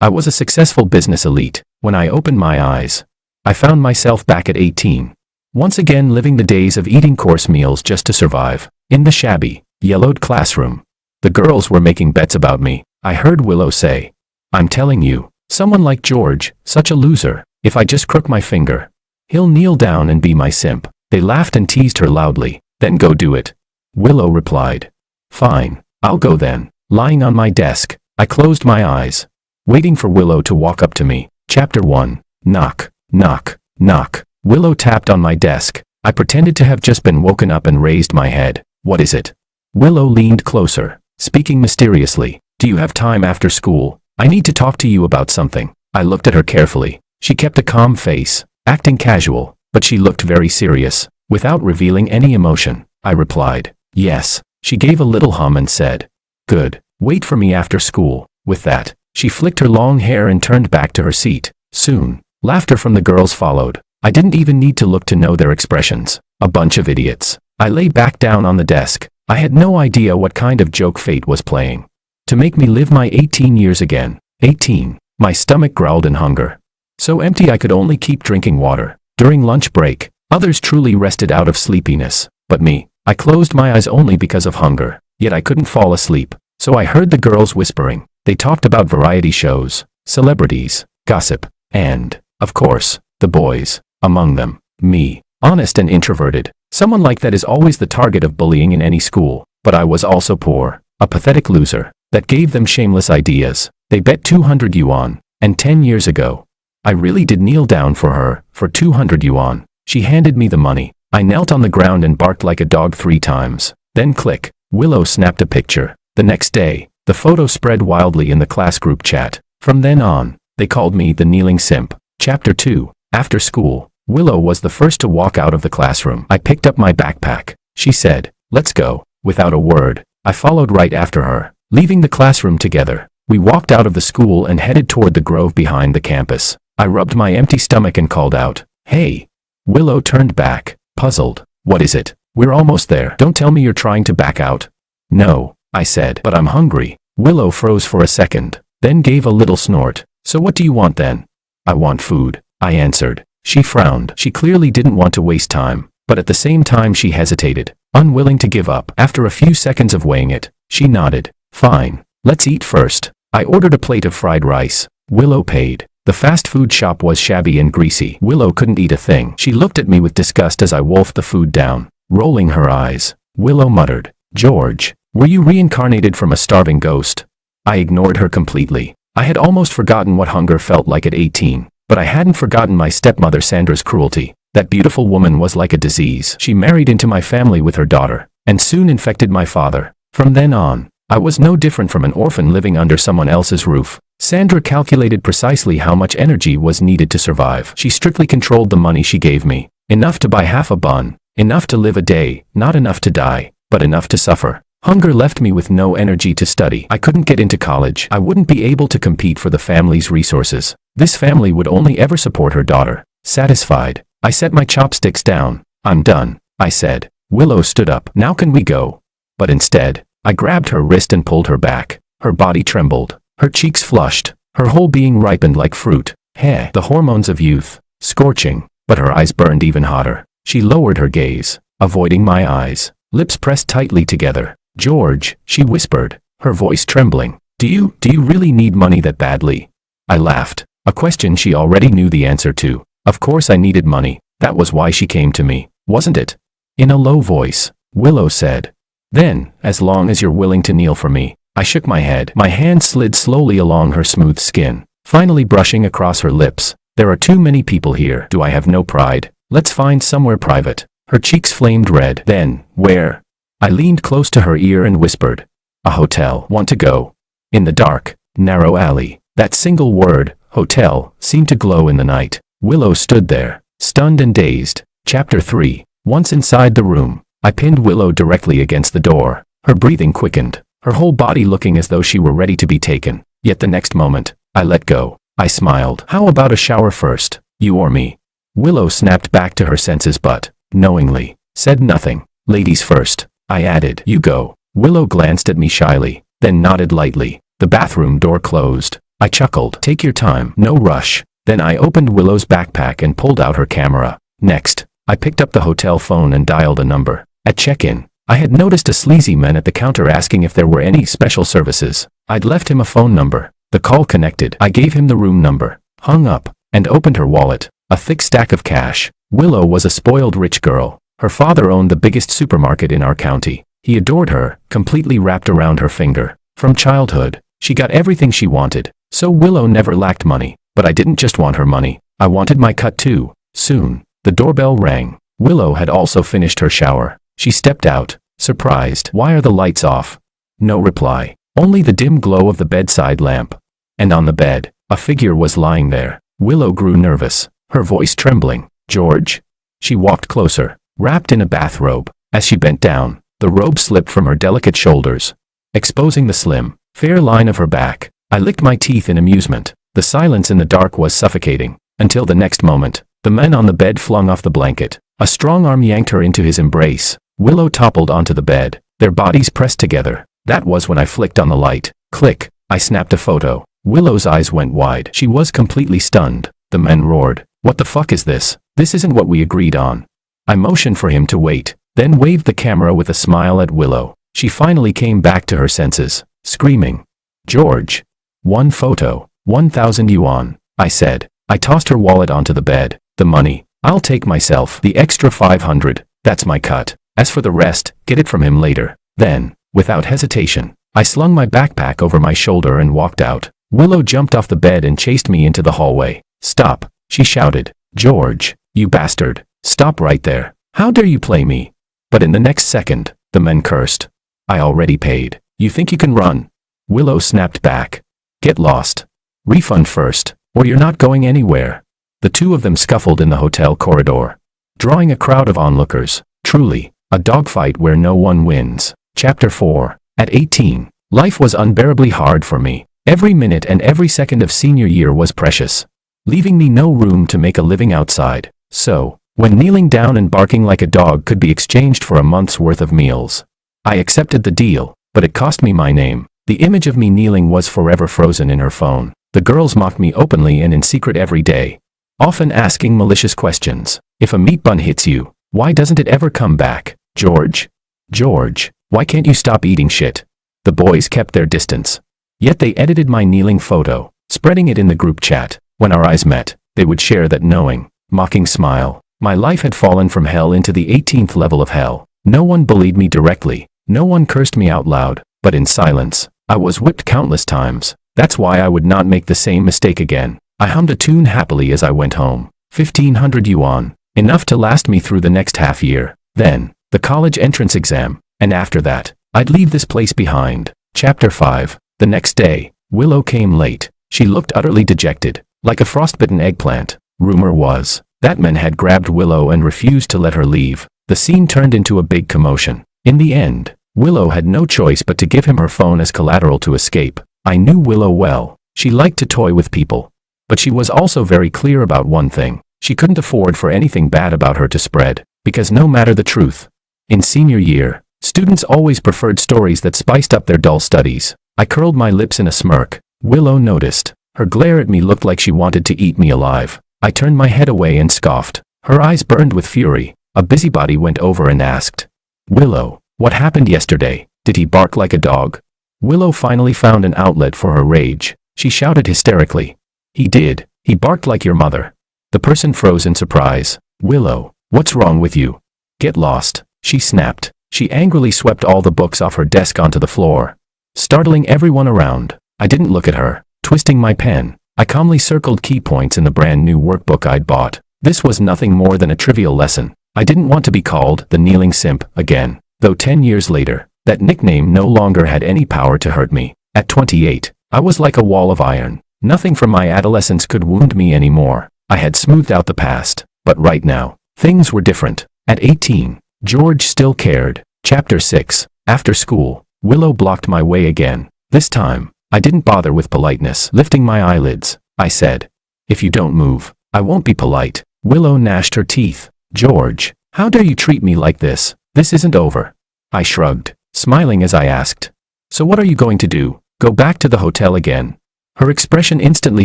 I was a successful business elite. When I opened my eyes, I found myself back at 18. Once again living the days of eating course meals just to survive. In the shabby, yellowed classroom, the girls were making bets about me. I heard Willow say, "I'm telling you, someone like George, such a loser, if I just crook my finger, he'll kneel down and be my simp." They laughed and teased her loudly. "Then go do it." Willow replied, "Fine, I'll go then." Lying on my desk, I closed my eyes, waiting for Willow to walk up to me. Chapter 1. Knock, knock, knock. Willow tapped on my desk. I pretended to have just been woken up and raised my head. "What is it?" Willow leaned closer, speaking mysteriously. "Do you have time after school? I need to talk to you about something." I looked at her carefully. She kept a calm face, acting casual, but she looked very serious. Without revealing any emotion, I replied, "Yes." She gave a little hum and said, "Good. Wait for me after school." With that, she flicked her long hair and turned back to her seat. Soon, laughter from the girls followed. I didn't even need to look to know their expressions. A bunch of idiots. I lay back down on the desk. I had no idea what kind of joke fate was playing to make me live my 18 years again. 18. My stomach growled in hunger. So empty I could only keep drinking water. During lunch break, others truly rested out of sleepiness. But me, I closed my eyes only because of hunger. Yet I couldn't fall asleep. So I heard the girls whispering. They talked about variety shows, celebrities, gossip, and, of course, the boys. Among them, me. Honest and introverted. Someone like that is always the target of bullying in any school. But I was also poor. A pathetic loser. That gave them shameless ideas. They bet 200 yuan. And 10 years ago, I really did kneel down for her, for 200 yuan. She handed me the money. I knelt on the ground and barked like a dog 3 times. Then click. Willow snapped a picture. The next day, the photo spread wildly in the class group chat. From then on, they called me the kneeling simp. Chapter 2. After school, Willow was the first to walk out of the classroom. I picked up my backpack. She said, "Let's go." Without a word, I followed right after her. Leaving the classroom together, we walked out of the school and headed toward the grove behind the campus. I rubbed my empty stomach and called out, "Hey." Willow turned back, puzzled. "What is it?" "We're almost there. Don't tell me you're trying to back out." "No," I said, "but I'm hungry." Willow froze for a second, then gave a little snort. "So what do you want then?" "I want food," I answered. She frowned. She clearly didn't want to waste time, but at the same time she hesitated, unwilling to give up. After a few seconds of weighing it, she nodded. "Fine, let's eat first." I ordered a plate of fried rice. Willow paid. The fast food shop was shabby and greasy. Willow couldn't eat a thing. She looked at me with disgust as I wolfed the food down. Rolling her eyes, Willow muttered, "George, were you reincarnated from a starving ghost?" I ignored her completely. I had almost forgotten what hunger felt like at 18, but I hadn't forgotten my stepmother Sandra's cruelty. That beautiful woman was like a disease. She married into my family with her daughter, and soon infected my father. From then on, I was no different from an orphan living under someone else's roof. Sandra calculated precisely how much energy was needed to survive. She strictly controlled the money she gave me. Enough to buy half a bun, enough to live a day, not enough to die, but enough to suffer. Hunger left me with no energy to study. I couldn't get into college. I wouldn't be able to compete for the family's resources. This family would only ever support her daughter. Satisfied, I set my chopsticks down. "I'm done," I said. Willow stood up. "Now can we go?" But instead, I grabbed her wrist and pulled her back. Her body trembled. Her cheeks flushed. Her whole being ripened like fruit. The hormones of youth. Scorching. But her eyes burned even hotter. She lowered her gaze, avoiding my eyes. Lips pressed tightly together. "George," she whispered, her voice trembling. Do you really need money that badly?" I laughed. A question she already knew the answer to. Of course I needed money. That was why she came to me, wasn't it? In a low voice, Willow said, "Then, as long as you're willing to kneel for me." I shook my head. My hand slid slowly along her smooth skin, finally brushing across her lips. "There are too many people here. Do I have no pride? Let's find somewhere private." Her cheeks flamed red. "Then, where?" I leaned close to her ear and whispered, "A hotel. Want to go?" In the dark, narrow alley, that single word, hotel, seemed to glow in the night. Willow stood there, stunned and dazed. Chapter 3. Once inside the room, I pinned Willow directly against the door. Her breathing quickened, her whole body looking as though she were ready to be taken. Yet the next moment, I let go. I smiled. "How about a shower first, you or me?" Willow snapped back to her senses but, knowingly, said nothing. "Ladies first," I added. "You go." Willow glanced at me shyly, then nodded lightly. The bathroom door closed. I chuckled. Take your time, no rush. Then I opened Willow's backpack and pulled out her camera. Next, I picked up the hotel phone and dialed a number. At check-in, I had noticed a sleazy man at the counter asking if there were any special services. I'd left him a phone number. The call connected. I gave him the room number, hung up, and opened her wallet. A thick stack of cash. Willow was a spoiled rich girl. Her father owned the biggest supermarket in our county. He adored her, completely wrapped around her finger. From childhood, she got everything she wanted. So Willow never lacked money. But I didn't just want her money. I wanted my cut too. Soon, the doorbell rang. Willow had also finished her shower. She stepped out, surprised. Why are the lights off? No reply. Only the dim glow of the bedside lamp. And on the bed, a figure was lying there. Willow grew nervous, her voice trembling. George? She walked closer, wrapped in a bathrobe. As she bent down, the robe slipped from her delicate shoulders, exposing the slim, fair line of her back. I licked my teeth in amusement. The silence in the dark was suffocating, until the next moment, the man on the bed flung off the blanket. A strong arm yanked her into his embrace. Willow toppled onto the bed, their bodies pressed together. That was when I flicked on the light. Click. I snapped a photo. Willow's eyes went wide. She was completely stunned. The man roared. What the fuck is this? This isn't what we agreed on. I motioned for him to wait, then waved the camera with a smile at Willow. She finally came back to her senses, screaming. George. One photo. 1,000 yuan, I said. I tossed her wallet onto the bed. The money. I'll take myself. The extra 500. That's my cut. As for the rest, get it from him later. Then, without hesitation, I slung my backpack over my shoulder and walked out. Willow jumped off the bed and chased me into the hallway. Stop, she shouted. George, you bastard. Stop right there. How dare you play me? But in the next second, the men cursed. I already paid. You think you can run? Willow snapped back. Get lost. Refund first, or you're not going anywhere. The two of them scuffled in the hotel corridor, drawing a crowd of onlookers. Truly, a dogfight where no one wins. Chapter 4. At 18, life was unbearably hard for me. Every minute and every second of senior year was precious, leaving me no room to make a living outside. So, when kneeling down and barking like a dog could be exchanged for a month's worth of meals, I accepted the deal, but it cost me my name. The image of me kneeling was forever frozen in her phone. The girls mocked me openly and in secret every day, often asking malicious questions. If a meat bun hits you, why doesn't it ever come back? George? George, why can't you stop eating shit? The boys kept their distance. Yet they edited my kneeling photo, spreading it in the group chat. When our eyes met, they would share that knowing, mocking smile. My life had fallen from hell into the 18th level of hell. No one bullied me directly. No one cursed me out loud, but in silence, I was whipped countless times. That's why I would not make the same mistake again. I hummed a tune happily as I went home. 1,500 yuan, enough to last me through the next half year. Then, the college entrance exam, and after that, I'd leave this place behind. Chapter 5. The next day, Willow came late. She looked utterly dejected, like a frostbitten eggplant. Rumor was, that man had grabbed Willow and refused to let her leave. The scene turned into a big commotion. In the end, Willow had no choice but to give him her phone as collateral to escape. I knew Willow well. She liked to toy with people. But she was also very clear about one thing. She couldn't afford for anything bad about her to spread, because no matter the truth. In senior year, students always preferred stories that spiced up their dull studies. I curled my lips in a smirk. Willow noticed. Her glare at me looked like she wanted to eat me alive. I turned my head away and scoffed. Her eyes burned with fury. A busybody went over and asked, Willow, what happened yesterday? Did he bark like a dog? Willow finally found an outlet for her rage. She shouted hysterically. He did. He barked like your mother. The person froze in surprise. Willow, what's wrong with you? Get lost, she snapped. She angrily swept all the books off her desk onto the floor, startling everyone around. I didn't look at her. Twisting my pen, I calmly circled key points in the brand new workbook I'd bought. This was nothing more than a trivial lesson. I didn't want to be called the kneeling simp again, though 10 years later, that nickname no longer had any power to hurt me. At 28, I was like a wall of iron. Nothing from my adolescence could wound me anymore. I had smoothed out the past, but right now, things were different. At 18, George still cared. Chapter 6. After school, Willow blocked my way again. This time, I didn't bother with politeness. Lifting my eyelids, I said, if you don't move, I won't be polite. Willow gnashed her teeth. George, how dare you treat me like this? This isn't over. I shrugged, smiling as I asked, so what are you going to do? Go back to the hotel again? Her expression instantly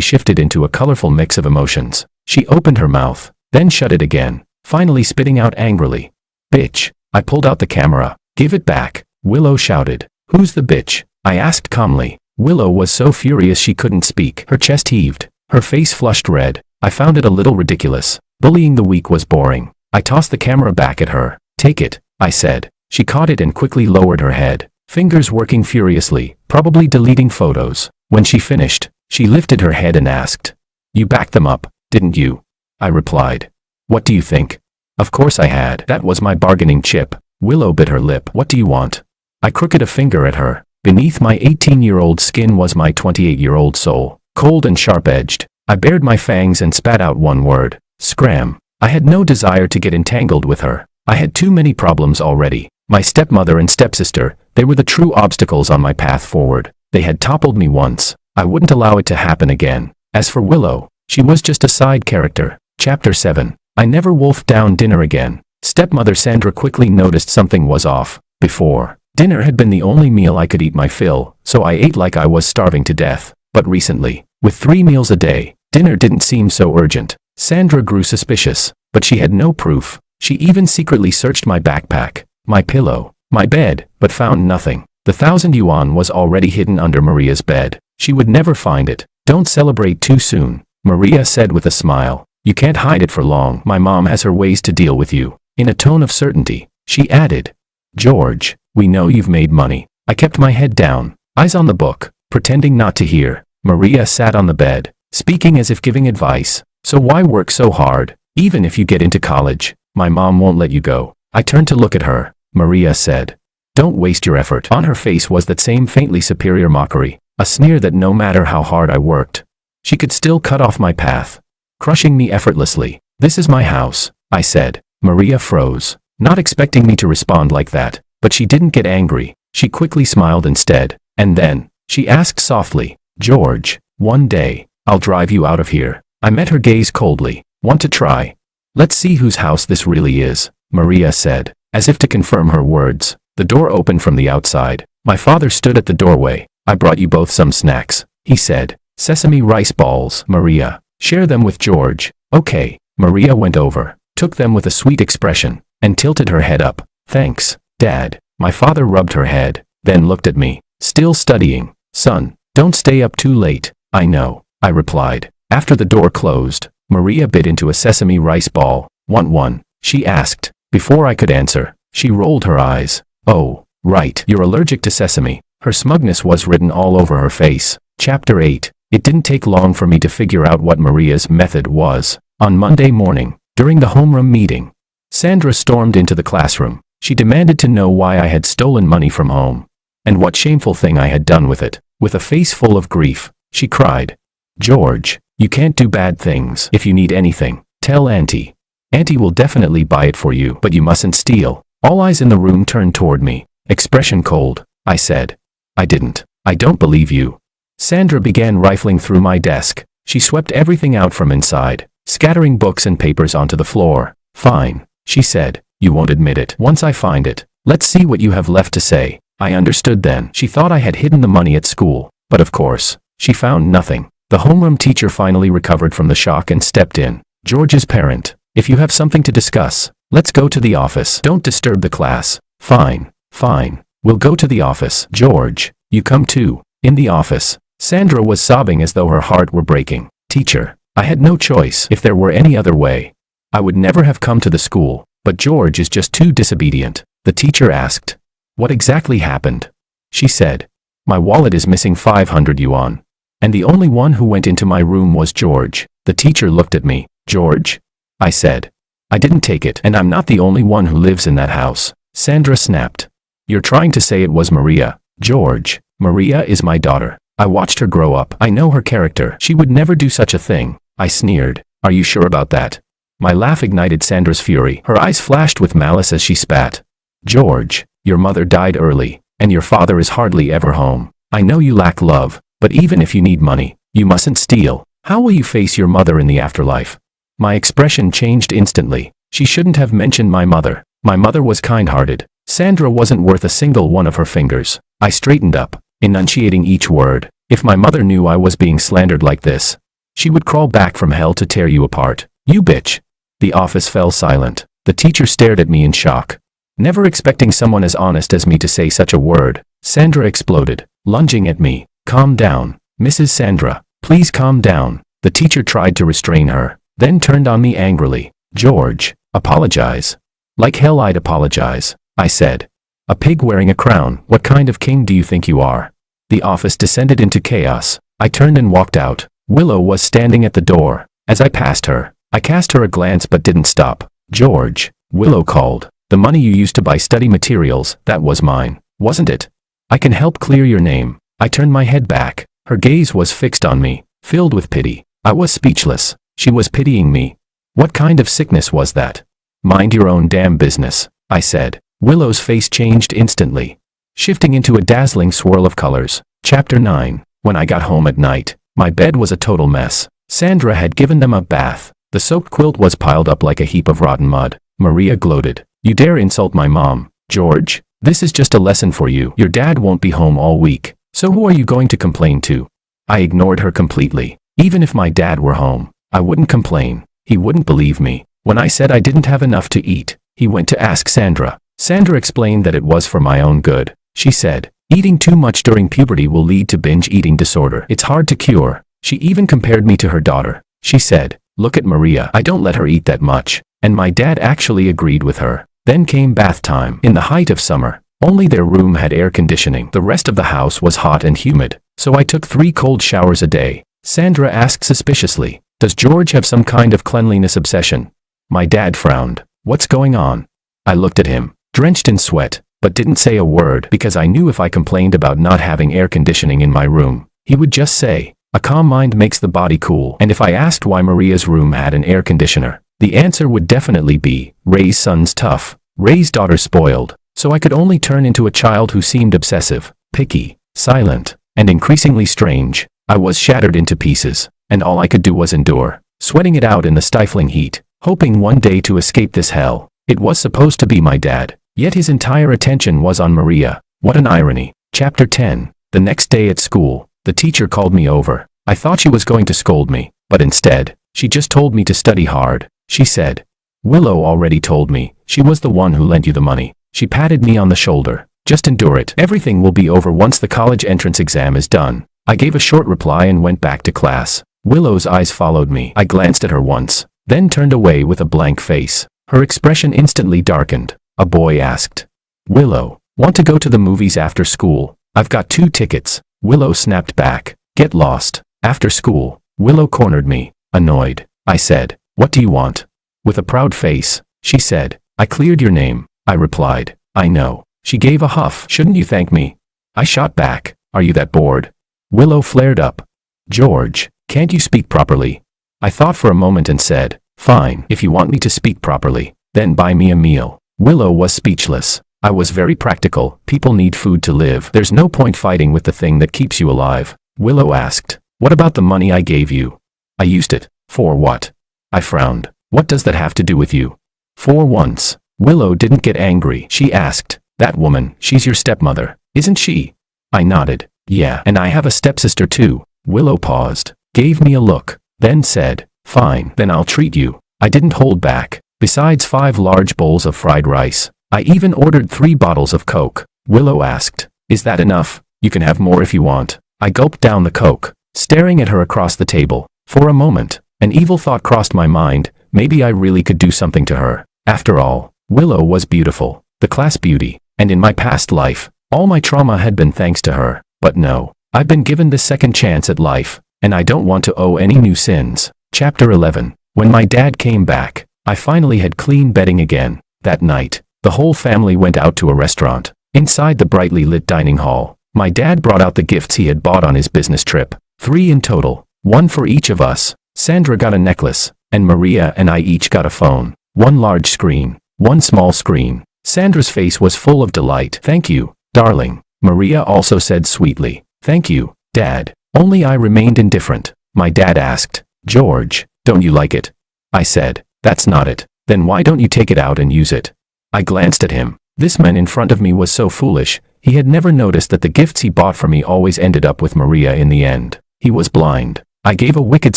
shifted into a colorful mix of emotions. She opened her mouth, then shut it again, finally spitting out angrily. "Bitch." I pulled out the camera. "Give it back," Willow shouted. "Who's the bitch?" I asked calmly. Willow was so furious she couldn't speak. Her chest heaved. Her face flushed red. I found it a little ridiculous. Bullying the weak was boring. I tossed the camera back at her. "Take it," I said. She caught it and quickly lowered her head, fingers working furiously, probably deleting photos. When she finished, she lifted her head and asked, "You backed them up, didn't you?" I replied, "What do you think?" Of course I had. That was my bargaining chip. Willow bit her lip. "What do you want?" I crooked a finger at her. Beneath my 18-year-old skin was my 28-year-old soul, cold and sharp-edged. I bared my fangs and spat out one word: scram. I had no desire to get entangled with her. I had too many problems already. My stepmother and stepsister, they were the true obstacles on my path forward. They had toppled me once. I wouldn't allow it to happen again. As for Willow, she was just a side character. Chapter 7. I never wolfed down dinner again. Stepmother Sandra quickly noticed something was off. Before, dinner had been the only meal I could eat my fill, so I ate like I was starving to death. But recently, with 3 meals a day, dinner didn't seem so urgent. Sandra grew suspicious, but she had no proof. She even secretly searched my backpack, my pillow, my bed, but found nothing. The 1,000 yuan was already hidden under Maria's bed. She would never find it. "Don't celebrate too soon," Maria said with a smile. "You can't hide it for long. My mom has her ways to deal with you." In a tone of certainty, she added, "George, we know you've made money." I kept my head down, eyes on the book, pretending not to hear. Maria sat on the bed, speaking as if giving advice. "So why work so hard? Even if you get into college, my mom won't let you go." I turned to look at her. Maria said, "Don't waste your effort." On her face was that same faintly superior mockery, a sneer that no matter how hard I worked, she could still cut off my path, crushing me effortlessly. "This is my house," I said. Maria froze, not expecting me to respond like that, but she didn't get angry. She quickly smiled instead, and then, she asked softly, "George, one day, I'll drive you out of here." I met her gaze coldly. "Want to try?" "Let's see whose house this really is," Maria said, as if to confirm her words. The door opened from the outside. My father stood at the doorway. "I brought you both some snacks," he said. "Sesame rice balls, Maria. Share them with George." "Okay." Maria went over, took them with a sweet expression, and tilted her head up. "Thanks, Dad." My father rubbed her head, then looked at me, still studying. "Son, don't stay up too late." "I know," I replied. After the door closed, Maria bit into a sesame rice ball. "Want one?" she asked. Before I could answer, she rolled her eyes. "Oh, right, you're allergic to sesame." Her smugness was written all over her face. Chapter 8. It didn't take long for me to figure out what Maria's method was. On Monday morning, during the homeroom meeting, Sandra stormed into the classroom. She demanded to know why I had stolen money from home, and what shameful thing I had done with it. With a face full of grief, she cried, "George, you can't do bad things. If you need anything, tell Auntie. Auntie will definitely buy it for you, but you mustn't steal." All eyes in the room turned toward me, expression cold. I said, "I didn't. I don't believe you." Sandra began rifling through my desk. She swept everything out from inside, scattering books and papers onto the floor. "Fine," she said. "You won't admit it. Once I find it, let's see what you have left to say." I understood then. She thought I had hidden the money at school, but of course, she found nothing. The homeroom teacher finally recovered from the shock and stepped in. "George's parent, if you have something to discuss, let's go to the office. Don't disturb the class." "Fine, fine. We'll go to the office." "George, you come too." In the office, Sandra was sobbing as though her heart were breaking. "Teacher, I had no choice. If there were any other way, I would never have come to the school, but George is just too disobedient." The teacher asked, "What exactly happened?" She said, "My wallet is missing 500 yuan. And the only one who went into my room was George." The teacher looked at me. "George?" I said. "I didn't take it, and I'm not the only one who lives in that house." Sandra snapped. "You're trying to say it was Maria." "George, Maria is my daughter. I watched her grow up. I know her character. She would never do such a thing." I sneered. "Are you sure about that?" My laugh ignited Sandra's fury. Her eyes flashed with malice as she spat. "George, your mother died early, and your father is hardly ever home. I know you lack love, but even if you need money, you mustn't steal. How will you face your mother in the afterlife?" My expression changed instantly. She shouldn't have mentioned my mother. My mother was kind-hearted. Sandra wasn't worth a single one of her fingers. I straightened up, enunciating each word. If my mother knew I was being slandered like this, she would crawl back from hell to tear you apart. You bitch. The office fell silent. The teacher stared at me in shock. Never expecting someone as honest as me to say such a word, Sandra exploded, lunging at me. Calm down, Mrs. Sandra. Please calm down. The teacher tried to restrain her, then turned on me angrily. George, apologize. Like hell I'd apologize, I said. A pig wearing a crown, what kind of king do you think you are? The office descended into chaos. I turned and walked out. Willow was standing at the door. As I passed her, I cast her a glance but didn't stop. George, Willow called. The money you used to buy study materials, that was mine, wasn't it? I can help clear your name. I turned my head back. Her gaze was fixed on me, filled with pity. I was speechless. She was pitying me. What kind of sickness was that? Mind your own damn business, I said. Willow's face changed instantly, shifting into a dazzling swirl of colors. Chapter 9. When I got home at night, my bed was a total mess. Sandra had given them a bath. The soaked quilt was piled up like a heap of rotten mud. Maria gloated. You dare insult my mom, George? This is just a lesson for you. Your dad won't be home all week, so who are you going to complain to? I ignored her completely. Even if my dad were home, I wouldn't complain. He wouldn't believe me. When I said I didn't have enough to eat, he went to ask Sandra. Sandra explained that it was for my own good. She said, eating too much during puberty will lead to binge eating disorder. It's hard to cure. She even compared me to her daughter. She said, look at Maria. I don't let her eat that much. And my dad actually agreed with her. Then came bath time. In the height of summer, only their room had air conditioning. The rest of the house was hot and humid. So I took 3 cold showers a day. Sandra asked suspiciously, does George have some kind of cleanliness obsession? My dad frowned. What's going on? I looked at him, drenched in sweat, but didn't say a word because I knew if I complained about not having air conditioning in my room, he would just say, a calm mind makes the body cool. And if I asked why Maria's room had an air conditioner, the answer would definitely be, Ray's son's tough, Ray's daughter spoiled. So I could only turn into a child who seemed obsessive, picky, silent, and increasingly strange. I was shattered into pieces, and all I could do was endure, sweating it out in the stifling heat, hoping one day to escape this hell. It was supposed to be my dad, yet his entire attention was on Maria. What an irony. Chapter 10. The next day at school, the teacher called me over. I thought she was going to scold me, but instead, she just told me to study hard. She said, Willow already told me, she was the one who lent you the money. She patted me on the shoulder. Just endure it. Everything will be over once the college entrance exam is done. I gave a short reply and went back to class. Willow's eyes followed me. I glanced at her once, then turned away with a blank face. Her expression instantly darkened. A boy asked, Willow, want to go to the movies after school? I've got 2 tickets. Willow snapped back. Get lost. After school. Willow cornered me, annoyed. I said, what do you want? With a proud face, she said, I cleared your name. I replied, I know. She gave a huff. Shouldn't you thank me? I shot back. Are you that bored? Willow flared up. George, can't you speak properly? I thought for a moment and said, fine, if you want me to speak properly, then buy me a meal. Willow was speechless. I was very practical. People need food to live. There's no point fighting with the thing that keeps you alive. Willow asked, what about the money I gave you? I used it. For what? I frowned. What does that have to do with you? For once, Willow didn't get angry. She asked, that woman, she's your stepmother, isn't she? I nodded. Yeah, and I have a stepsister too. Willow paused, gave me a look, then said, fine, then I'll treat you. I didn't hold back. Besides 5 large bowls of fried rice, I even ordered 3 bottles of Coke. Willow asked, is that enough? You can have more if you want. I gulped down the Coke, staring at her across the table. For a moment, an evil thought crossed my mind. Maybe I really could do something to her. After all, Willow was beautiful, the class beauty, and in my past life, all my trauma had been thanks to her. But no, I've been given this second chance at life, and I don't want to owe any new sins. Chapter 11. When my dad came back, I finally had clean bedding again. That night, the whole family went out to a restaurant. Inside the brightly lit dining hall, my dad brought out the gifts he had bought on his business trip. 3 in total, 1 for each of us. Sandra got a necklace, and Maria and I each got a phone. 1 large screen, 1 small screen. Sandra's face was full of delight. Thank you, darling. Maria also said sweetly, thank you, Dad. Only I remained indifferent. My dad asked, George, don't you like it? I said, that's not it. Then why don't you take it out and use it? I glanced at him. This man in front of me was so foolish, He had never noticed that the gifts he bought for me always ended up with Maria in the end. He was blind. I gave a wicked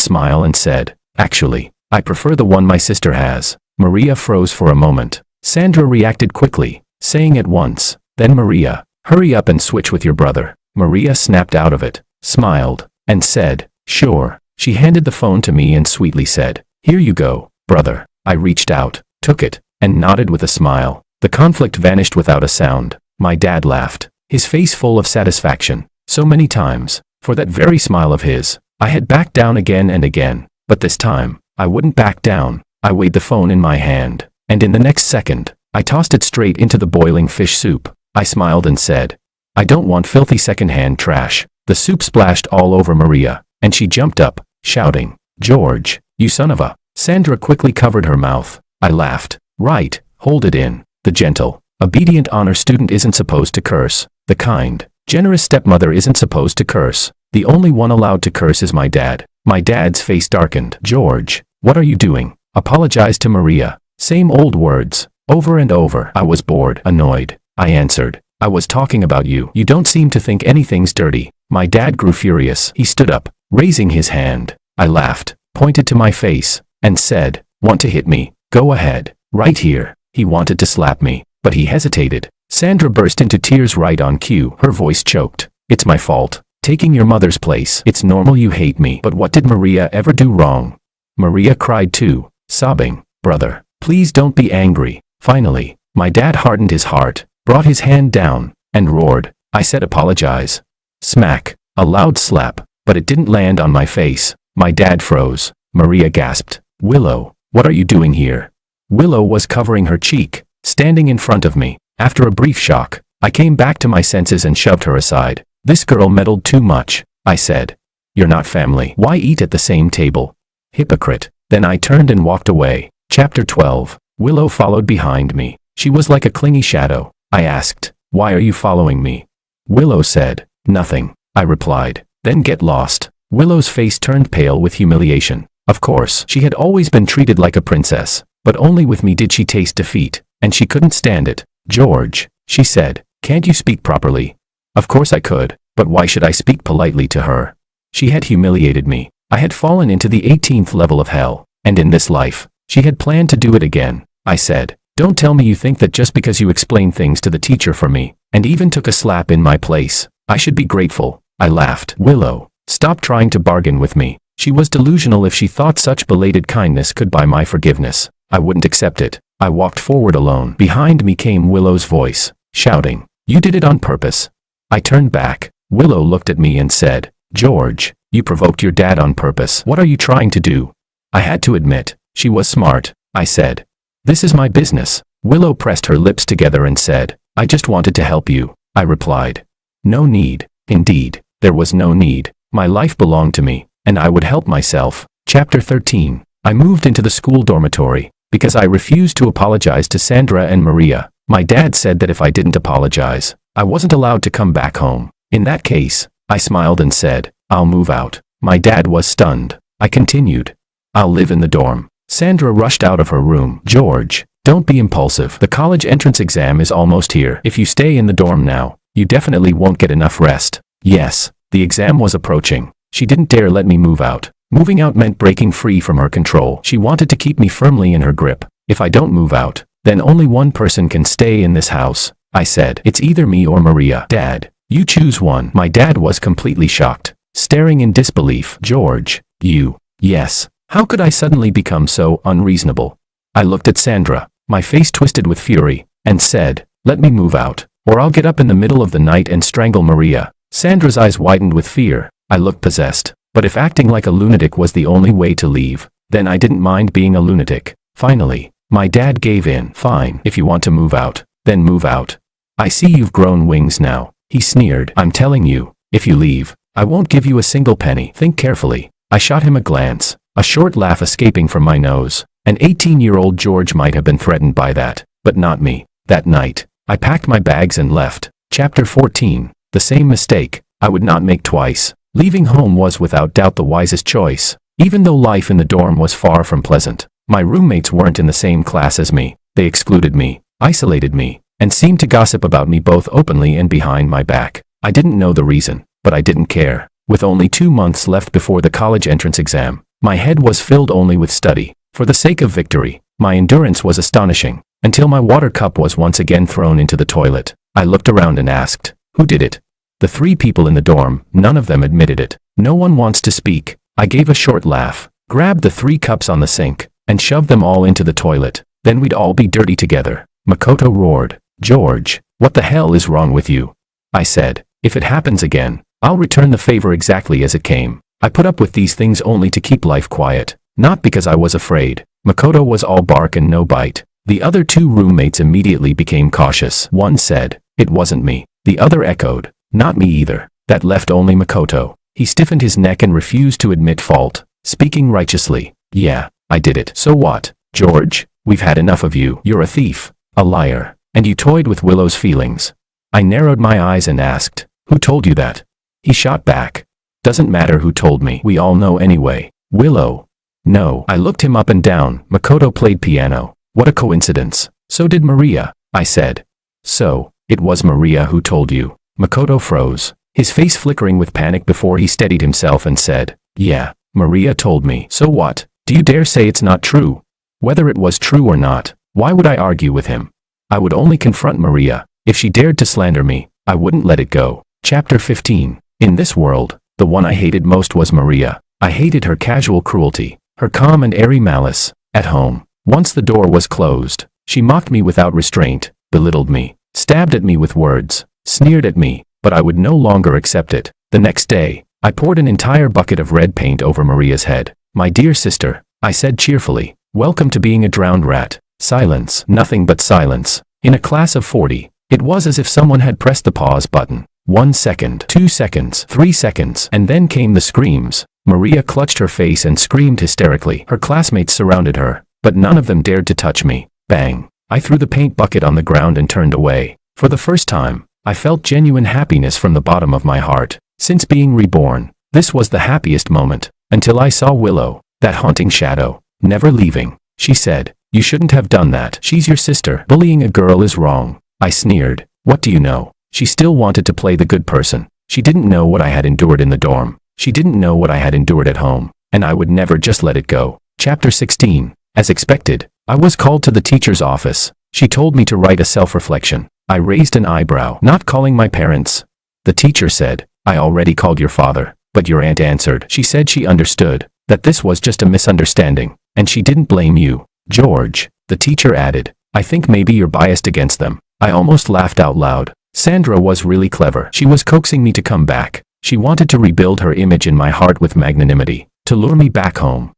smile and said, "Actually, I prefer the one my sister has." Maria froze for a moment. Sandra reacted quickly, saying at once, "Then Maria, hurry up and switch with your brother." Maria snapped out of it, smiled, and said, "Sure." She handed the phone to me and sweetly said, "Here you go, brother." I reached out, took it, and nodded with a smile. The conflict vanished without a sound. My dad laughed, his face full of satisfaction. So many times, for that very smile of his, I had backed down again and again, but this time, I wouldn't back down. I weighed the phone in my hand, and in the next second, I tossed it straight into the boiling fish soup. I smiled and said, "I don't want filthy secondhand trash." The soup splashed all over Maria, and she jumped up, shouting, "George, you son of a..." Sandra quickly covered her mouth. I laughed. "Right, hold it in." The gentle, obedient honor student isn't supposed to curse. The kind, generous stepmother isn't supposed to curse. The only one allowed to curse is my dad. My dad's face darkened. "George, what are you doing?" "Apologize to Maria." Same old words, over and over. I was bored, annoyed. I answered, "I was talking about you. You don't seem to think anything's dirty." My dad grew furious. He stood up, raising his hand. I laughed, pointed to my face, and said, "Want to hit me? Go ahead. Right here." He wanted to slap me, but he hesitated. Sandra burst into tears right on cue. Her voice choked. "It's my fault. Taking your mother's place. It's normal you hate me. But what did Maria ever do wrong?" Maria cried too, sobbing, "Brother, please don't be angry." Finally, my dad hardened his heart, brought his hand down, and roared. I said, "Apologize." Smack. A loud slap, but it didn't land on my face. My dad froze. Maria gasped, "Willow, what are you doing here?" Willow was covering her cheek, standing in front of me. After a brief shock, I came back to my senses and shoved her aside. "This girl meddled too much," I said. "You're not family. Why eat at the same table?" Hypocrite. Then I turned and walked away. Chapter 12. Willow followed behind me. She was like a clingy shadow. I asked, "Why are you following me?" Willow said, "Nothing," I replied. "Then get lost." Willow's face turned pale with humiliation. Of course, she had always been treated like a princess, but only with me did she taste defeat, and she couldn't stand it. "George," she said, "can't you speak properly?" Of course I could, but why should I speak politely to her? She had humiliated me. I had fallen into the 18th level of hell, and in this life, she had planned to do it again. I said, "Don't tell me you think that just because you explained things to the teacher for me, and even took a slap in my place, I should be grateful." I laughed. "Willow, stop trying to bargain with me." She was delusional if she thought such belated kindness could buy my forgiveness. I wouldn't accept it. I walked forward alone. Behind me came Willow's voice, shouting, "You did it on purpose." I turned back. Willow looked at me and said, "George, you provoked your dad on purpose. What are you trying to do?" I had to admit, she was smart. I said, "This is my business." Willow pressed her lips together and said, "I just wanted to help you." I replied, "No need." Indeed, there was no need. My life belonged to me, and I would help myself. Chapter 13. I moved into the school dormitory. Because I refused to apologize to Sandra and Maria, my dad said that if I didn't apologize, I wasn't allowed to come back home. In that case, I smiled and said, "I'll move out." My dad was stunned. I continued, "I'll live in the dorm." Sandra rushed out of her room. "George, don't be impulsive. The college entrance exam is almost here. If you stay in the dorm now, you definitely won't get enough rest." Yes, the exam was approaching. She didn't dare let me move out. Moving out meant breaking free from her control. She wanted to keep me firmly in her grip. "If I don't move out, then only one person can stay in this house," I said. "It's either me or Maria." "Dad, you choose one." My dad was completely shocked, staring in disbelief. "George, you..." "Yes." How could I suddenly become so unreasonable? I looked at Sandra, my face twisted with fury, and said, "Let me move out, or I'll get up in the middle of the night and strangle Maria." Sandra's eyes widened with fear. I looked possessed. But if acting like a lunatic was the only way to leave, then I didn't mind being a lunatic. Finally, my dad gave in. "Fine, if you want to move out, then move out. I see you've grown wings now," he sneered. "I'm telling you, if you leave, I won't give you a single penny. Think carefully." I shot him a glance, a short laugh escaping from my nose. An 18-year-old George might have been threatened by that, but not me. That night, I packed my bags and left. Chapter 14. The same mistake I would not make twice. Leaving home was without doubt the wisest choice. Even though life in the dorm was far from pleasant, my roommates weren't in the same class as me. They excluded me, isolated me, and seemed to gossip about me both openly and behind my back. I didn't know the reason, but I didn't care. With only 2 months left before the college entrance exam, my head was filled only with study. For the sake of victory, my endurance was astonishing, until my water cup was once again thrown into the toilet. I looked around and asked, who did it? The 3 people in the dorm, none of them admitted it. No one wants to speak. I gave a short laugh, grabbed the 3 cups on the sink, and shoved them all into the toilet. Then we'd all be dirty together. Makoto roared. George, what the hell is wrong with you? I said, if it happens again, I'll return the favor exactly as it came. I put up with these things only to keep life quiet, not because I was afraid. Makoto was all bark and no bite. The other 2 roommates immediately became cautious. One said, it wasn't me. The other echoed, not me either. That left only Makoto. He stiffened his neck and refused to admit fault, speaking righteously. Yeah, I did it. So what, George? We've had enough of you. You're a thief, a liar, and you toyed with Willow's feelings. I narrowed my eyes and asked, who told you that? He shot back. Doesn't matter who told me. We all know anyway. Willow. No. I looked him up and down. Makoto played piano. What a coincidence. So did Maria, I said. So, it was Maria who told you. Makoto froze, his face flickering with panic before he steadied himself and said, yeah, Maria told me. So what? Do you dare say it's not true? Whether it was true or not, why would I argue with him? I would only confront Maria. If she dared to slander me, I wouldn't let it go. Chapter 15. In this world, the one I hated most was Maria. I hated her casual cruelty, her calm and airy malice. At home, once the door was closed, she mocked me without restraint, belittled me, stabbed at me with words, sneered at me, but I would no longer accept it. The next day, I poured an entire bucket of red paint over Maria's head. My dear sister, I said cheerfully, welcome to being a drowned rat. Silence, nothing but silence. In a class of 40, it was as if someone had pressed the pause button. 1 second, 2 seconds, 3 seconds, and then came the screams. Maria clutched her face and screamed hysterically. Her classmates surrounded her, but none of them dared to touch me. Bang! I threw the paint bucket on the ground and turned away. For the first time, I felt genuine happiness from the bottom of my heart. Since being reborn, this was the happiest moment, until I saw Willow, that haunting shadow, never leaving. She said, you shouldn't have done that. She's your sister. Bullying a girl is wrong. I sneered. What do you know? She still wanted to play the good person. She didn't know what I had endured in the dorm. She didn't know what I had endured at home, and I would never just let it go. Chapter 16. As expected, I was called to the teacher's office. She told me to write a self-reflection. I raised an eyebrow, not calling my parents. The teacher said, I already called your father, but your aunt answered. She said she understood, that this was just a misunderstanding, and she didn't blame you. George, the teacher added, I think maybe you're biased against them. I almost laughed out loud. Sandra was really clever. She was coaxing me to come back. She wanted to rebuild her image in my heart with magnanimity, to lure me back home,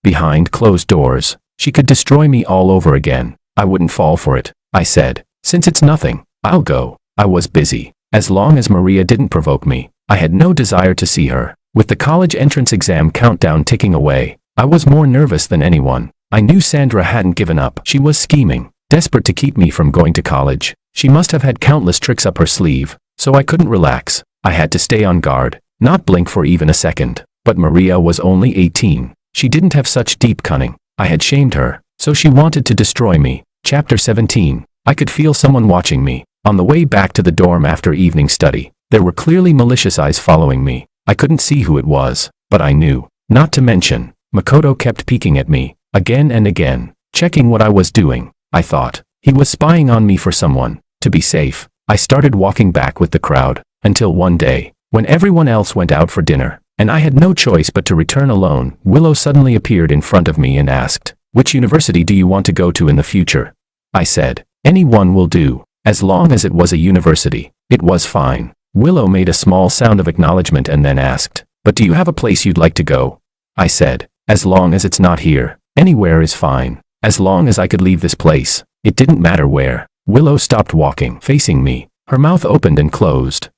behind closed doors. She could destroy me all over again. I wouldn't fall for it. I said, since it's nothing, I'll go. I was busy. As long as Maria didn't provoke me, I had no desire to see her. With the college entrance exam countdown ticking away, I was more nervous than anyone. I knew Sandra hadn't given up. She was scheming, desperate to keep me from going to college. She must have had countless tricks up her sleeve, so I couldn't relax. I had to stay on guard, not blink for even a second. But Maria was only 18. She didn't have such deep cunning. I had shamed her, so she wanted to destroy me. Chapter 17. I could feel someone watching me. On the way back to the dorm after evening study, there were clearly malicious eyes following me. I couldn't see who it was, but I knew. Not to mention, Makoto kept peeking at me, again and again, checking what I was doing. I thought, he was spying on me for someone. To be safe, I started walking back with the crowd, until one day, when everyone else went out for dinner, and I had no choice but to return alone, Willow suddenly appeared in front of me and asked, which university do you want to go to in the future? I said, any one will do, as long as it was a university. It was fine. Willow made a small sound of acknowledgement and then asked, but do you have a place you'd like to go? I said, as long as it's not here, anywhere is fine. As long as I could leave this place, it didn't matter where. Willow stopped walking, facing me. Her mouth opened and closed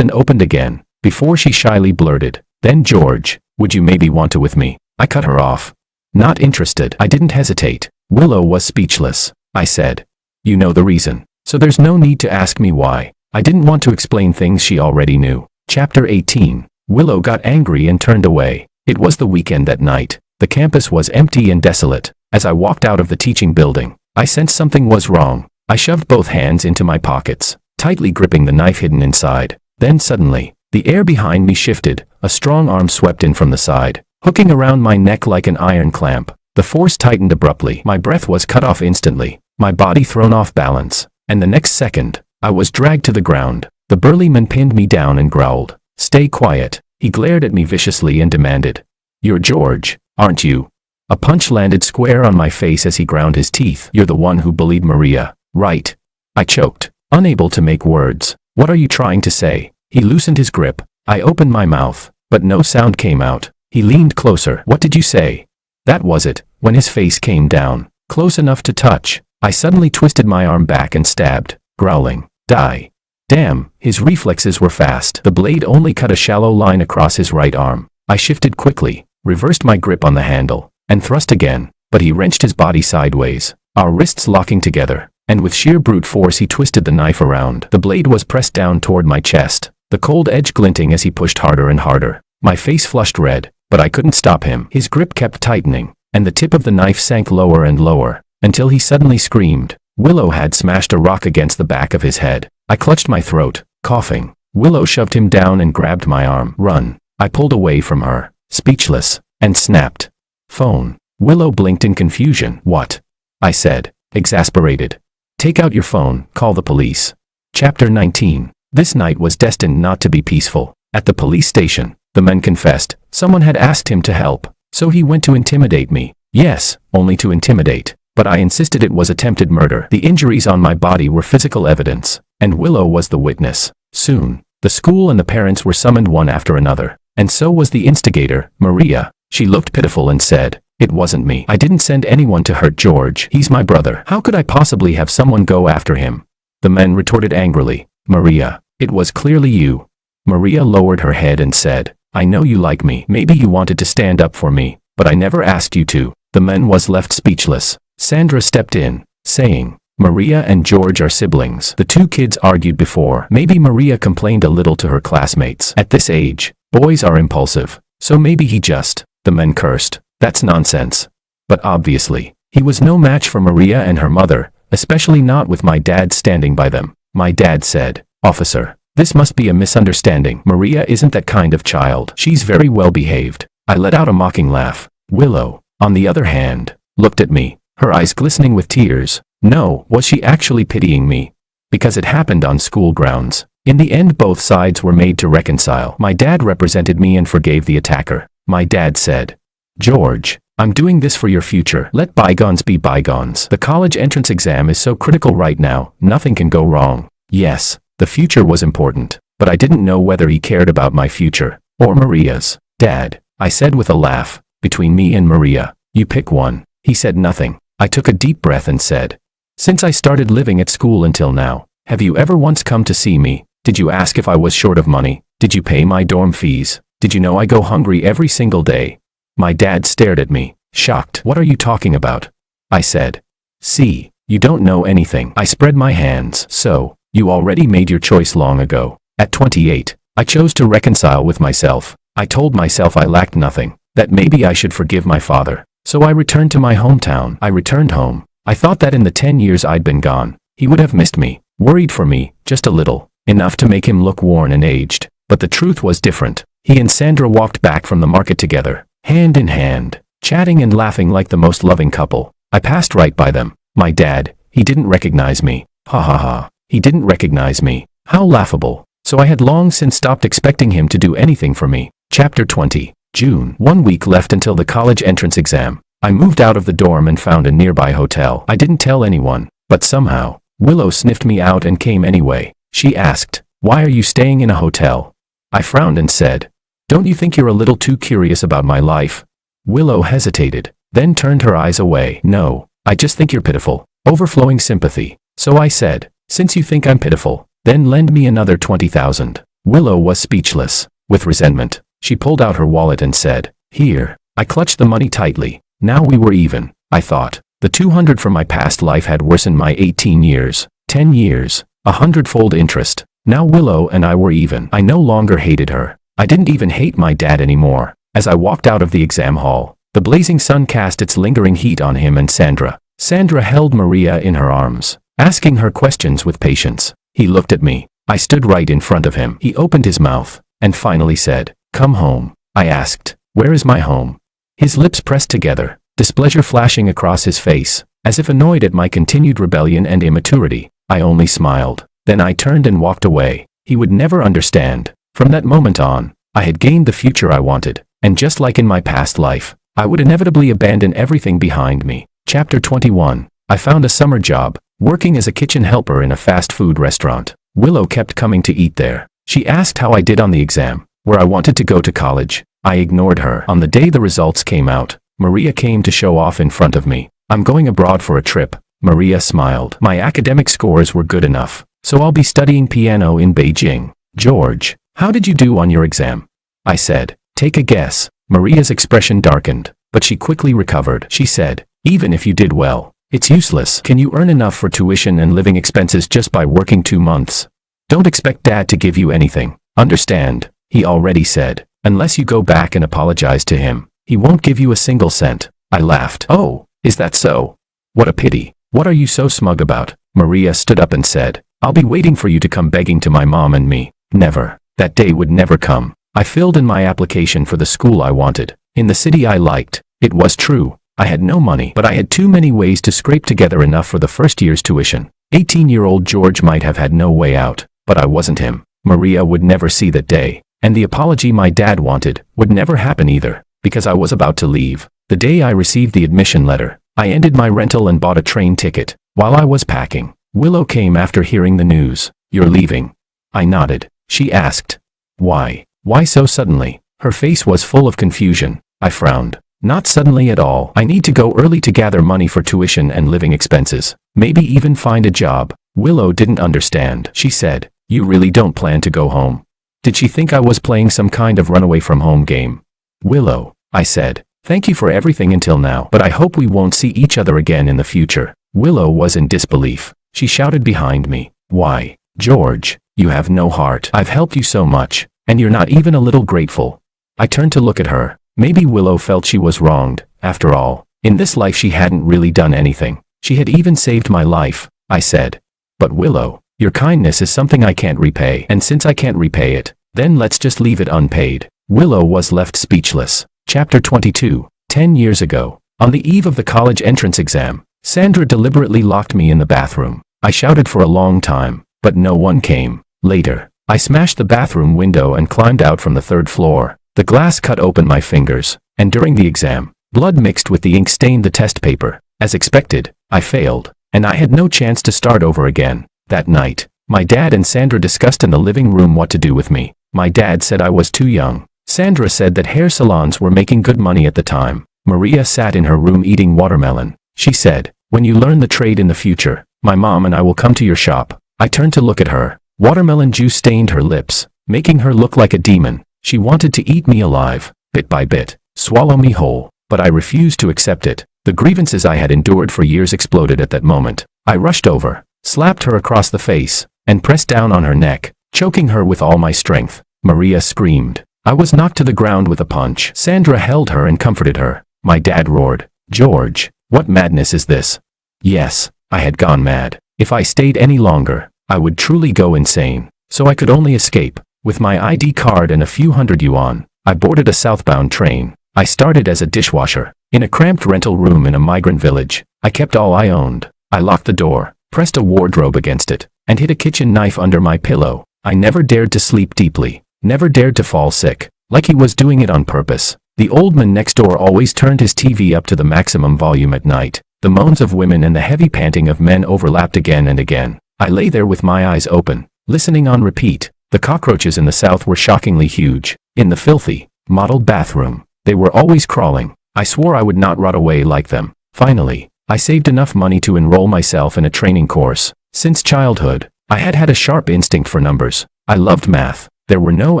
and opened again, before she shyly blurted, then George, would you maybe want to with me? I cut her off. Not interested. I didn't hesitate. Willow was speechless. I said, you know the reason, so there's no need to ask me why. I didn't want to explain things she already knew. Chapter 18. Willow got angry and turned away. It was the weekend that night. The campus was empty and desolate. As I walked out of the teaching building, I sensed something was wrong. I shoved both hands into my pockets, tightly gripping the knife hidden inside. Then suddenly, the air behind me shifted, a strong arm swept in from the side, hooking around my neck like an iron clamp. The force tightened abruptly. My breath was cut off instantly, my body thrown off balance, and the next second, I was dragged to the ground. The burly man pinned me down and growled, "Stay quiet." He glared at me viciously and demanded, "You're George, aren't you?" A punch landed square on my face as he ground his teeth. "You're the one who bullied Maria, right?" I choked, unable to make words. "What are you trying to say?" He loosened his grip. I opened my mouth, but no sound came out. He leaned closer. "What did you say?" That was it, when his face came down, close enough to touch. I suddenly twisted my arm back and stabbed, growling, "Die." Damn, his reflexes were fast. The blade only cut a shallow line across his right arm. I shifted quickly, reversed my grip on the handle, and thrust again, but he wrenched his body sideways, our wrists locking together, and with sheer brute force he twisted the knife around. The blade was pressed down toward my chest, the cold edge glinting as he pushed harder and harder. My face flushed red, but I couldn't stop him. His grip kept tightening, and the tip of the knife sank lower and lower, until he suddenly screamed. Willow had smashed a rock against the back of his head. I clutched my throat, coughing. Willow shoved him down and grabbed my arm. "Run." I pulled away from her, speechless, and snapped. "Phone." Willow blinked in confusion. "What?" I said, exasperated. "Take out your phone, call the police." Chapter 19. This night was destined not to be peaceful. At the police station, the man confessed. Someone had asked him to help, so he went to intimidate me. Yes, only to intimidate. But I insisted it was attempted murder. The injuries on my body were physical evidence, and Willow was the witness. Soon, the school and the parents were summoned one after another, and so was the instigator, Maria. She looked pitiful and said, "It wasn't me. I didn't send anyone to hurt George. He's my brother. How could I possibly have someone go after him?" The men retorted angrily, "Maria, it was clearly you." Maria lowered her head and said, "I know you like me. Maybe you wanted to stand up for me, but I never asked you to." The man was left speechless. Sandra stepped in, saying, "Maria and George are siblings. The two kids argued before. Maybe Maria complained a little to her classmates. At this age, boys are impulsive, so maybe he just..." The men cursed. "That's nonsense." But obviously, he was no match for Maria and her mother, especially not with my dad standing by them. My dad said, "Officer, this must be a misunderstanding. Maria isn't that kind of child. She's very well behaved." I let out a mocking laugh. Willow, on the other hand, looked at me, her eyes glistening with tears. No, was she actually pitying me? Because it happened on school grounds. In the end, both sides were made to reconcile. My dad represented me and forgave the attacker. My dad said, "George, I'm doing this for your future. Let bygones be bygones. The college entrance exam is so critical right now, nothing can go wrong." Yes, the future was important, but I didn't know whether he cared about my future, or Maria's. "Dad," I said with a laugh, "between me and Maria, you pick one." He said nothing. I took a deep breath and said, "Since I started living at school until now, have you ever once come to see me? Did you ask if I was short of money? Did you pay my dorm fees? Did you know I go hungry every single day?" My dad stared at me, shocked. "What are you talking about?" I said. "See, you don't know anything." I spread my hands. "So, you already made your choice long ago. At 28, I chose to reconcile with myself. I told myself I lacked nothing, that maybe I should forgive my father. So I returned to my hometown. I returned home. I thought that in the 10 years I'd been gone, he would have missed me, worried for me, just a little, enough to make him look worn and aged. But the truth was different. He and Sandra walked back from the market together, hand in hand, chatting and laughing like the most loving couple. I passed right by them. My dad, he didn't recognize me. Ha ha ha. He didn't recognize me. How laughable. So I had long since stopped expecting him to do anything for me. Chapter 20. June. 1 week left until the college entrance exam. I moved out of the dorm and found a nearby hotel. I didn't tell anyone, but somehow, Willow sniffed me out and came anyway. She asked, "Why are you staying in a hotel?" I frowned and said, "Don't you think you're a little too curious about my life?" Willow hesitated, then turned her eyes away. "No, I just think you're pitiful." Overflowing sympathy. So I said, "Since you think I'm pitiful, then lend me another 20,000. Willow was speechless. With resentment, she pulled out her wallet and said, "Here." I clutched the money tightly. Now we were even, I thought. The 200 from my past life had worsened my 18 years, 10 years, 100-fold interest. Now Willow and I were even. I no longer hated her. I didn't even hate my dad anymore. As I walked out of the exam hall, the blazing sun cast its lingering heat on him and Sandra. Sandra held Maria in her arms, asking her questions with patience. He looked at me. I stood right in front of him. He opened his mouth and finally said, "Come home." I asked, "Where is my home?" His lips pressed together, displeasure flashing across his face, as if annoyed at my continued rebellion and immaturity. I only smiled. Then I turned and walked away. He would never understand. From that moment on, I had gained the future I wanted, and just like in my past life, I would inevitably abandon everything behind me. Chapter 21. I found a summer job, working as a kitchen helper in a fast food restaurant. Willow kept coming to eat there. She asked how I did on the exam, where I wanted to go to college. I ignored her. On the day the results came out, Maria came to show off in front of me. "I'm going abroad for a trip." Maria smiled. "My academic scores were good enough, so I'll be studying piano in Beijing." "George, how did you do on your exam?" I said. "Take a guess." Maria's expression darkened, but she quickly recovered. She said, "Even if you did well, it's useless. Can you earn enough for tuition and living expenses just by working 2 months? Don't expect Dad to give you anything. Understand?" He already said, "Unless you go back and apologize to him, he won't give you a single cent." I laughed. "Oh, is that so? What a pity. What are you so smug about?" Maria stood up and said, "I'll be waiting for you to come begging to my mom and me." Never. That day would never come. I filled in my application for the school I wanted, in the city I liked. It was true. I had no money, but I had too many ways to scrape together enough for the first year's tuition. 18-year-old George might have had no way out, but I wasn't him. Maria would never see that day, and the apology my dad wanted would never happen either, because I was about to leave. The day I received the admission letter, I ended my rental and bought a train ticket. While I was packing, Willow came after hearing the news. "You're leaving?" I nodded. She asked, "Why? Why so suddenly?" Her face was full of confusion. I frowned. "Not suddenly at all. I need to go early to gather money for tuition and living expenses. Maybe even find a job." Willow didn't understand. She said, "You really don't plan to go home?" Did she think I was playing some kind of runaway from home game? "Willow," I said, "thank you for everything until now, but I hope we won't see each other again in the future." Willow was in disbelief. She shouted behind me, "Why, George, you have no heart. I've helped you so much, and you're not even a little grateful." I turned to look at her. Maybe Willow felt she was wronged. After all, in this life she hadn't really done anything. She had even saved my life. I said, "But Willow, your kindness is something I can't repay, and since I can't repay it, then let's just leave it unpaid." Willow was left speechless. Chapter 22. 10 years ago, on the eve of the college entrance exam, Sandra deliberately locked me in the bathroom. I shouted for a long time, but no one came. Later, I smashed the bathroom window and climbed out from the 3rd floor. The glass cut open my fingers, and during the exam, blood mixed with the ink stained the test paper. As expected, I failed, and I had no chance to start over again. That night, my dad and Sandra discussed in the living room what to do with me. My dad said I was too young. Sandra said that hair salons were making good money at the time. Maria sat in her room eating watermelon. She said, "When you learn the trade in the future, my mom and I will come to your shop." I turned to look at her. Watermelon juice stained her lips, making her look like a demon. She wanted to eat me alive, bit by bit, swallow me whole, but I refused to accept it. The grievances I had endured for years exploded at that moment. I rushed over, slapped her across the face, and pressed down on her neck, choking her with all my strength. Maria screamed. I was knocked to the ground with a punch. Sandra held her and comforted her. My dad roared, "George, what madness is this?" Yes, I had gone mad. If I stayed any longer, I would truly go insane. So I could only escape. With my ID card and a few hundred yuan, I boarded a southbound train. I started as a dishwasher, in a cramped rental room in a migrant village. I kept all I owned. I locked the door, pressed a wardrobe against it, and hid a kitchen knife under my pillow. I never dared to sleep deeply, never dared to fall sick, like he was doing it on purpose. The old man next door always turned his TV up to the maximum volume at night. The moans of women and the heavy panting of men overlapped again and again. I lay there with my eyes open, listening on repeat. The cockroaches in the south were shockingly huge. In the filthy, modeled bathroom, they were always crawling. I swore I would not rot away like them. Finally, I saved enough money to enroll myself in a training course. Since childhood, I had had a sharp instinct for numbers. I loved math. There were no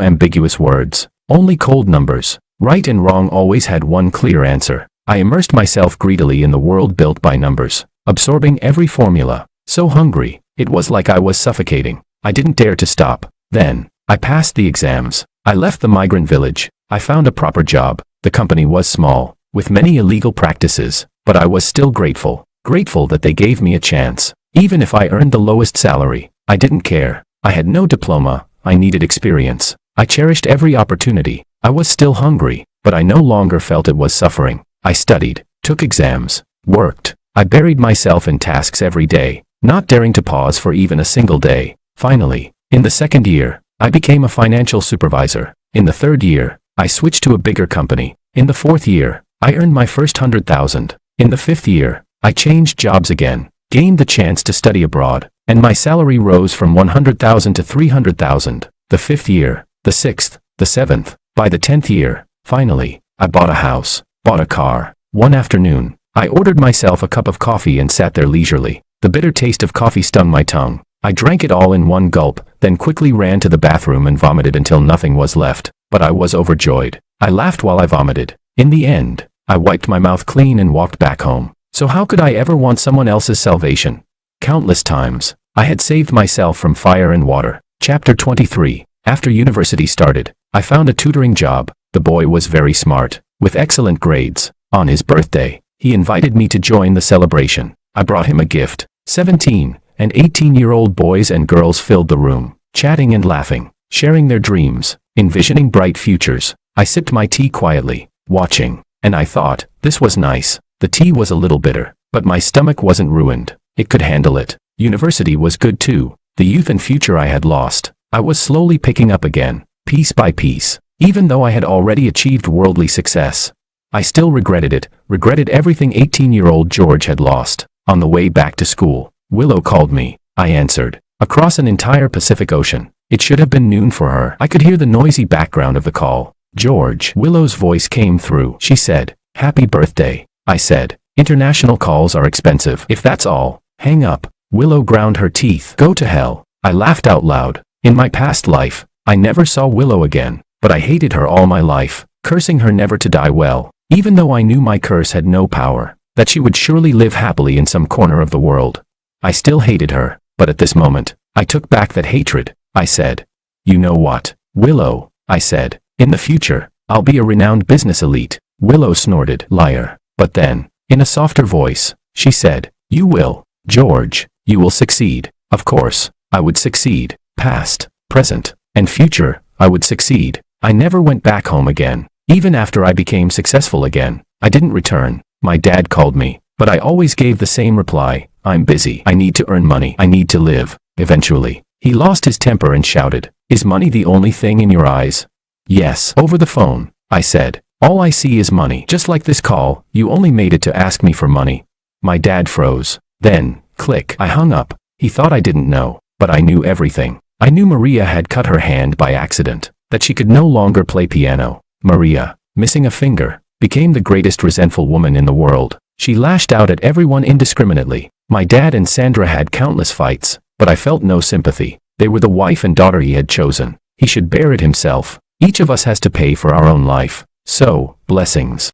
ambiguous words, only cold numbers. Right and wrong always had one clear answer. I immersed myself greedily in the world built by numbers, absorbing every formula. So hungry, it was like I was suffocating. I didn't dare to stop. Then, I passed the exams. I left the migrant village. I found a proper job. The company was small, with many illegal practices, but I was still grateful. Grateful that they gave me a chance. Even if I earned the lowest salary, I didn't care. I had no diploma, I needed experience. I cherished every opportunity. I was still hungry, but I no longer felt it was suffering. I studied, took exams, worked. I buried myself in tasks every day, not daring to pause for even a single day. Finally, in the second year, I became a financial supervisor. In the third year, I switched to a bigger company. In the fourth year, I earned my first 100,000. In the fifth year, I changed jobs again, gained the chance to study abroad, and my salary rose from 100,000 to 300,000. The fifth year, the sixth, the seventh. By the 10th year, finally, I bought a house, bought a car. One afternoon, I ordered myself a cup of coffee and sat there leisurely. The bitter taste of coffee stung my tongue. I drank it all in one gulp, then quickly ran to the bathroom and vomited until nothing was left. But I was overjoyed. I laughed while I vomited. In the end, I wiped my mouth clean and walked back home. So how could I ever want someone else's salvation? Countless times, I had saved myself from fire and water. Chapter 23. After university started, I found a tutoring job. The boy was very smart, with excellent grades. On his birthday, he invited me to join the celebration. I brought him a gift. 17 and 18-year-old boys and girls filled the room, chatting and laughing, sharing their dreams, envisioning bright futures. I sipped my tea quietly, watching, and I thought, this was nice. The tea was a little bitter, but my stomach wasn't ruined. It could handle it. University was good too. The youth and future I had lost, I was slowly picking up again, piece by piece. Even though I had already achieved worldly success, I still regretted it, regretted everything 18-year-old George had lost. On the way back to school, Willow called me. I answered. Across an entire Pacific Ocean. It should have been noon for her. I could hear the noisy background of the call. George. Willow's voice came through. She said, "Happy birthday." I said, "International calls are expensive. If that's all, hang up." Willow ground her teeth. "Go to hell." I laughed out loud. In my past life, I never saw Willow again, but I hated her all my life, cursing her never to die well, even though I knew my curse had no power, that she would surely live happily in some corner of the world. I still hated her, but at this moment, I took back that hatred. I said, "You know what, Willow?" I said, "In the future, I'll be a renowned business elite." Willow snorted, "Liar." But then, in a softer voice, she said, "You will, George, you will succeed." Of course, I would succeed. Past, present, and future, I would succeed. I never went back home again. Even after I became successful again, I didn't return. My dad called me, but I always gave the same reply: "I'm busy. I need to earn money. I need to live." Eventually, he lost his temper and shouted, "Is money the only thing in your eyes?" "Yes." Over the phone, I said, "All I see is money. Just like this call, you only made it to ask me for money." My dad froze. Then, click, I hung up. He thought I didn't know, but I knew everything. I knew Maria had cut her hand by accident, that she could no longer play piano. Maria, missing a finger, became the greatest resentful woman in the world. She lashed out at everyone indiscriminately. My dad and Sandra had countless fights, but I felt no sympathy. They were the wife and daughter he had chosen. He should bear it himself. Each of us has to pay for our own life. So, blessings.